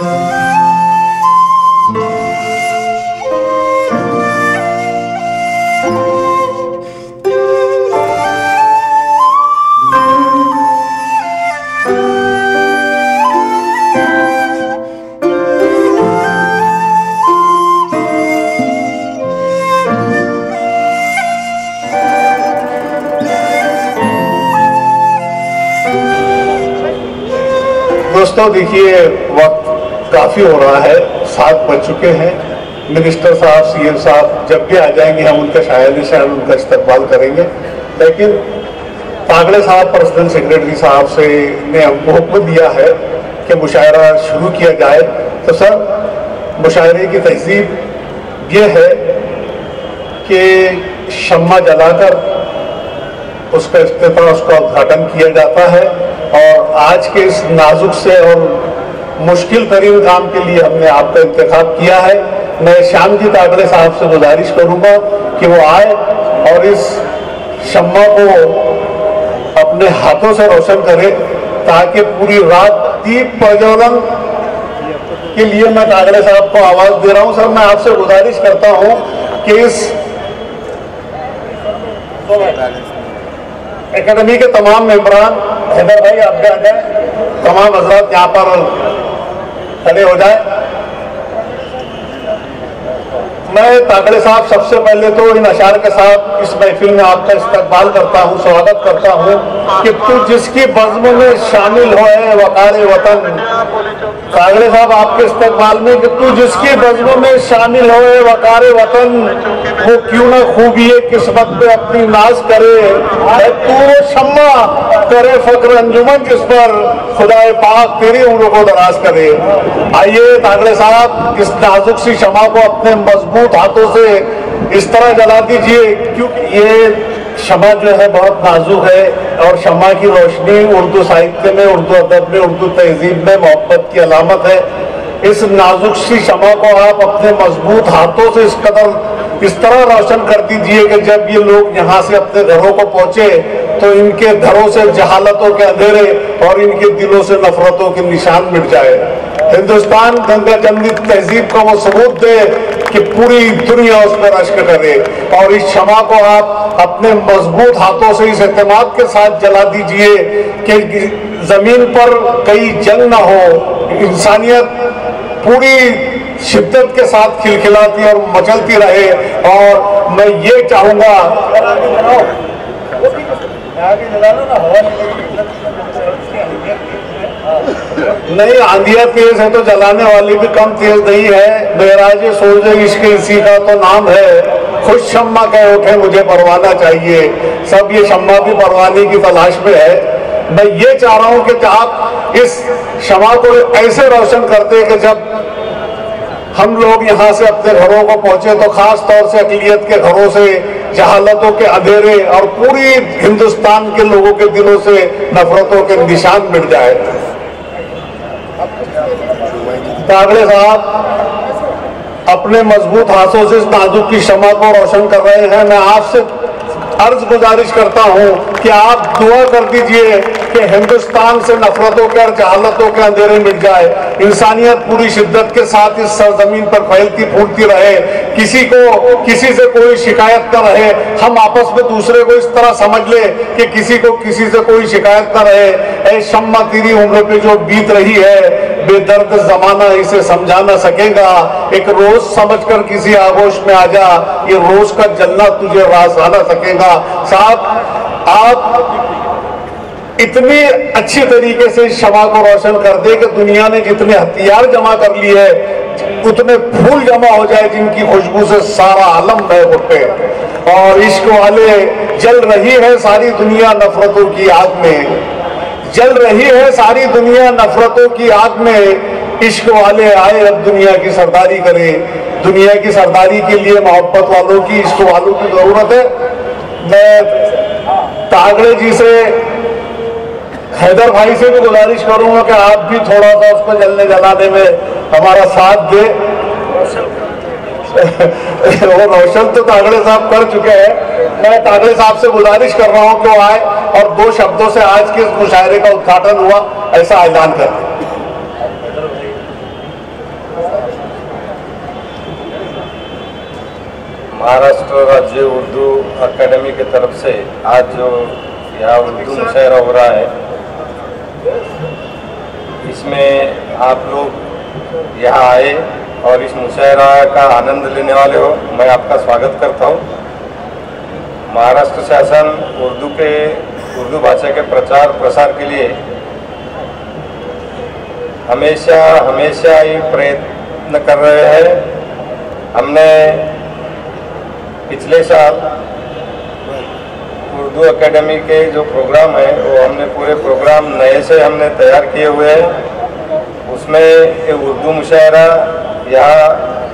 दोस्तों देखिए, वक्त काफी हो रहा है, 7 बज चुके हैं। मिनिस्टर साहब, सीएम साहब जब भी आ जाएंगे हम उनका शायद उनका इस्तकबाल करेंगे। लेकिन तागड़े साहब प्रेसिडेंट सेक्रेटरी साहब से ने हमको हुक्म दिया है कि मुशायरा शुरू किया जाए। तो सर, मुशायरे की तहजीब ये है कि शम्मा जलाकर उसका इफ्तिताह, उसका उद्घाटन किया जाता है। और आज के इस नाजुक से और मुश्किल तरीन काम के लिए हमने आपका इंतखाब किया है। मैं श्याम जी तागड़े साहब से गुजारिश करूंगा कि वो आए और इस शम्मा को अपने हाथों से रोशन करे, ताकि पूरी रात दीप प्रज्वलन के लिए मैं तागड़े साहब को आवाज दे रहा हूं। सर, मैं आपसे गुजारिश करता हूं कि इस एकेडमी के तमाम मेंबरान, हैदर भाई आप भी आ जाए, तमाम हजरात यहाँ पर खड़े हो जाए। मैं तागड़े साहब सबसे पहले तो इन अशार के साथ इस महफिल में आपका इस्तकबाल करता हूँ, स्वागत करता हूँ कि तू जिसकी बज़्म में शामिल हो है वक़ारे वतन। तागड़े साहब आपके इस्तकबाल में कि तू जिसकी बज़्म में शामिल हो है वक़ारे वतन, वो क्यों ना खूबी किस्मत पे अपनी नाज करे। तू वो शम्मा करे फक्र अंजुमन जिस पर खुदाए पाक तेरी उम्र को दराज करे। आइए तागड़े साहब, इस नाजुक सी शम्मा को अपने मजबूत हाथों से इस तरह जला दीजिए, क्योंकि ये शम्मा जो है बहुत नाजुक है और शम्मा की रोशनी उर्दू साहित्य में, उर्दू अदब में, उर्दू तहजीब में मोहब्बत की अलामत है। इस नाजुक सी शम्मा को आप अपने मजबूत हाथों से इस तरह रोशन कर दीजिए कि जब ये लोग यहाँ से अपने घरों को पहुंचे तो इनके घरों से जहालतों के अंधेरे और इनके दिलों से नफरतों के निशान मिट जाए। हिंदुस्तान गंगा जमनी तहजीब का वो सबूत दे कि पूरी दुनिया उस पर रश्क करे। और इस शम्मा को आप अपने मजबूत हाथों से इस एतमाद के साथ जला दीजिए कि जमीन पर कई जंग न हो, इंसानियत पूरी शिद्दत के साथ खिलखिलाती और मचलती रहे। और मैं ये चाहूंगा, नहीं आंधिया तेज है तो जलाने वाली भी कम तेज नहीं है। मेराज सोच इश्क इसी का तो नाम है, खुश शम्मा कह उठे मुझे परवाना चाहिए। सब ये शम्मा भी परवाने की तलाश में है। मैं ये चाह रहा हूं कि आप इस शम्मा को ऐसे रोशन करते कि जब हम लोग यहाँ से अपने घरों को पहुंचे तो खास तौर से अक़लियत के घरों से जहालतों के अंधेरे और पूरी हिंदुस्तान के लोगों के दिलों से नफरतों के निशान मिट जाए। तागड़े साहब अपने मजबूत हाथों से इस नाजुक की शम्मा को रोशन कर रहे हैं। मैं आपसे अर्ज गुजारिश करता हूं कि आप दुआ कर दीजिए कि हिंदुस्तान से नफरतों के और जहालतों के अंधेरे मिट जाए, इंसानियत पूरी शिद्दत के साथ इस सरजमीन पर फैलती फूलती रहे, किसी से कोई शिकायत न रहे। हम आपस में दूसरे को इस तरह समझ ले कि किसी को किसी से कोई शिकायत न रहे। ऐ शम्मा तेरी उम्र पे जो बीत रही है, बेदर्द जमाना इसे समझा न सकेगा। एक रोज समझकर किसी आगोश में आ जा, ये रोज का जलना तुझे रास आ न सकेगा। साहब आप इतनी अच्छी तरीके से इस शम्मा को रोशन कर दे कि दुनिया ने जितने हथियार जमा कर लिए है उतने फूल जमा हो जाए जिनकी खुशबू से सारा आलम बह उठे। और इश्क वाले जल रही है सारी दुनिया नफरतों की आग में, जल रही है सारी दुनिया नफरतों की आग में। इश्क वाले आए अब दुनिया की सरदारी करे। दुनिया की सरदारी के लिए मोहब्बत वालों की, इश्क वालों की जरूरत है। मैं तागड़े जी से, हैदर भाई से भी गुजारिश करूंगा कि आप भी थोड़ा सा उसको जलने जलाने में हमारा साथ दे। वो रोशन तो तागड़े साहब कर चुके हैं। मैं तागड़े साहब से गुजारिश कर रहा हूं कि वो आए और 2 शब्दों से आज के इस मुशायरे का उद्घाटन हुआ ऐसा ऐलान कर। महाराष्ट्र राज्य उर्दू अकेडमी की तरफ से आज जो यहाँ उर्दू मुशायरा हो रहा है, इसमें आप लोग यहाँ आए और इस मुशायरा का आनंद लेने वाले हो, मैं आपका स्वागत करता हूँ। महाराष्ट्र शासन उर्दू भाषा के प्रचार प्रसार के लिए हमेशा ही प्रयत्न कर रहे हैं। हमने पिछले साल उर्दू एकेडमी के जो प्रोग्राम है वो हमने पूरे प्रोग्राम नए से हमने तैयार किए हुए हैं। उसमें ये उर्दू मुशायरा यहाँ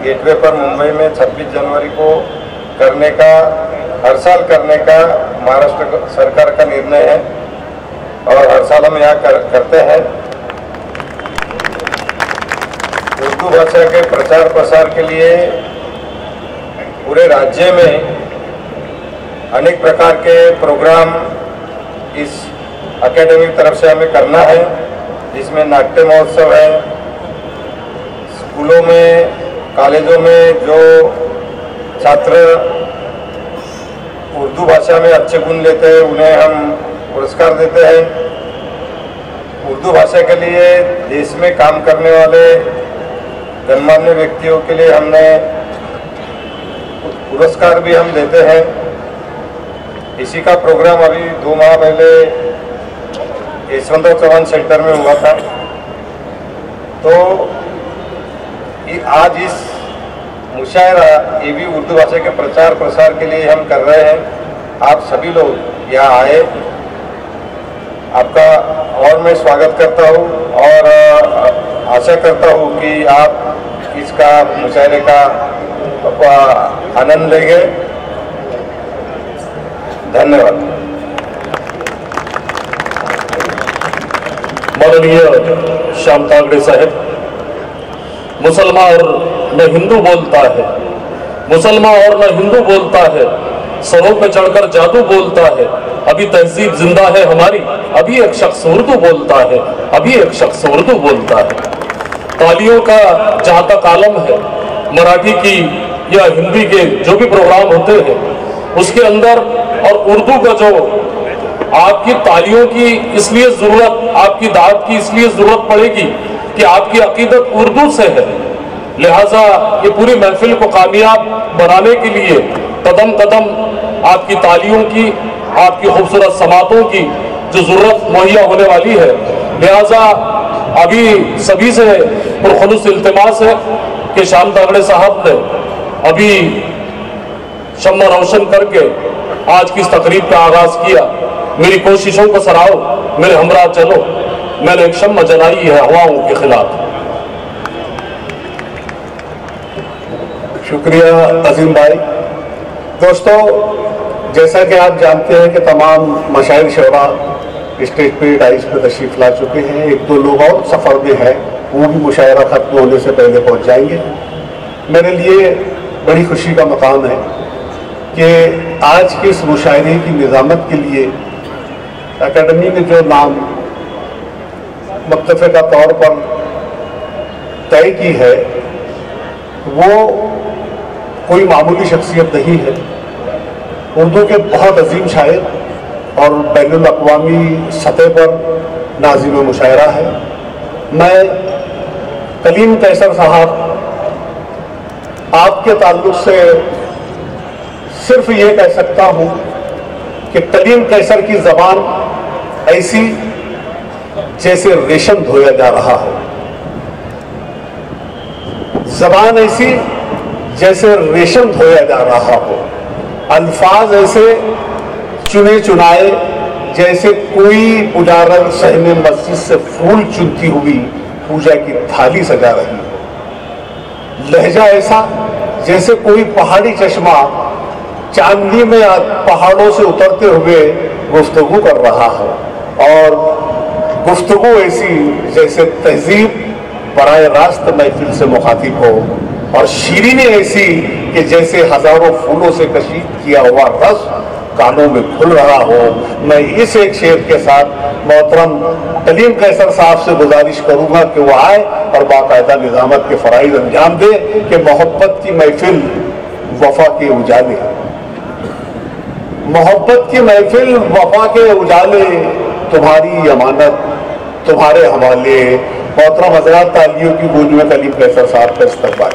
गेटवे पर मुंबई में 26 जनवरी को करने का, हर साल करने का महाराष्ट्र सरकार का निर्णय है और हर साल हम यहाँ करते हैं। उर्दू भाषा के प्रचार प्रसार के लिए पूरे राज्य में अनेक प्रकार के प्रोग्राम इस एकेडमी की तरफ से हमें करना है, जिसमें नाट्य महोत्सव है। स्कूलों में, कॉलेजों में जो छात्र उर्दू भाषा में अच्छे गुण लेते हैं उन्हें हम पुरस्कार देते हैं। उर्दू भाषा के लिए देश में काम करने वाले गणमान्य व्यक्तियों के लिए हमने पुरस्कार भी हम देते हैं। इसी का प्रोग्राम अभी 2 माह पहले यशवंतराव चौहान सेंटर में हुआ था। तो आज इस मुशायरा ये भी उर्दू भाषा के प्रचार प्रसार के लिए हम कर रहे हैं। आप सभी लोग यहाँ आए, आपका और मैं स्वागत करता हूँ और आशा करता हूँ कि आप इसका मुशायरे का आनंद लेंगे। धन्यवाद। माननीय श्याम तागड़े साहब, मुसलमान और न हिंदू बोलता है, मुसलमान और न हिंदू बोलता है, सरों पे चढ़कर जादू बोलता है, अभी तहजीब जिंदा है हमारी, अभी एक शख्स उर्दू बोलता है, अभी एक शख्स उर्दू बोलता है। तालियों का जहाँ तक आलम है, मराठी की या हिंदी के जो भी प्रोग्राम होते हैं उसके अंदर, और उर्दू का जो आपकी तालियों की इसलिए जरूरत, आपकी दाद की इसलिए जरूरत पड़ेगी कि आपकी अकीदत उर्दू से है। लिहाजा ये पूरी महफिल को कामयाब बनाने के लिए कदम कदम आपकी तालियों की, आपकी खूबसूरत समातों की जो जरूरत मुहैया होने वाली है। लिहाजा अभी सभी से पुरखुलूस इल्तिमास है कि श्याम तागड़े साहब ने अभी शम्मा रोशन करके आज की इस तकरीब का आगाज किया। मेरी कोशिशों को सराहो, मेरे हमरा चलो, मैंने एक शम्मा जलाई है हवाओं के खिलाफ। शुक्रिया अजीम भाई। दोस्तों, जैसा कि आप जानते हैं कि तमाम मशाइर शोरा स्टेज पे डाइस पे तशरीफ ला चुके हैं। 1-2 लोग और सफ़र में हैं, वो भी मुशायरा खत्म होने से पहले पहुंच जाएंगे। मेरे लिए बड़ी खुशी का मकाम है कि आज के इस मुशायरे की निज़ामत के लिए एकेडमी ने जो नाम मुत्तफ़िक़ा तौर पर तय की है वो कोई मामूली शख्सियत नहीं है। उर्दू के बहुत अजीम शायर और बैनुल अक़वामी सतह पर नाज़िम मुशायरा है। मैं कलीम कैसर साहब आपके ताल्लुक से सिर्फ ये कह सकता हूँ कि कलीम कैसर की ज़बान ऐसी जैसे रेशम धोया जा रहा हो, ज़बान ऐसी जैसे रेशम धोया जा रहा हो, अल्फाज ऐसे चुने चुनाए जैसे कोई पुजारन सहने मस्जिद से फूल चुनती हुई पूजा की थाली सजा रही हो, लहजा ऐसा जैसे कोई पहाड़ी चश्मा चांदनी में पहाड़ों से उतरते हुए गुफ्तगू कर रहा हो, और गुफ्तगू ऐसी जैसे तहजीब बराए रास्त महफिल से मुखातिब हो, और शीरीनी ऐसी कि जैसे हजारों फूलों से कशीद किया हुआ रस कानों में खुल रहा हो। मैं इस एक शेर के साथ मोहतरम कलीम कैसर साहब से गुजारिश करूंगा कि वो आए और बाकायदा निजामत के फराइज अंजाम दे कि मोहब्बत की महफिल वफा के उजाले, मोहब्बत की महफिल वफा के उजाले, तुम्हारी अमानत तुम्हारे हवाले। मोहतरम हज़रात, तालियों की गूंज में कलीम कैसर साहब का इस्तकबाल।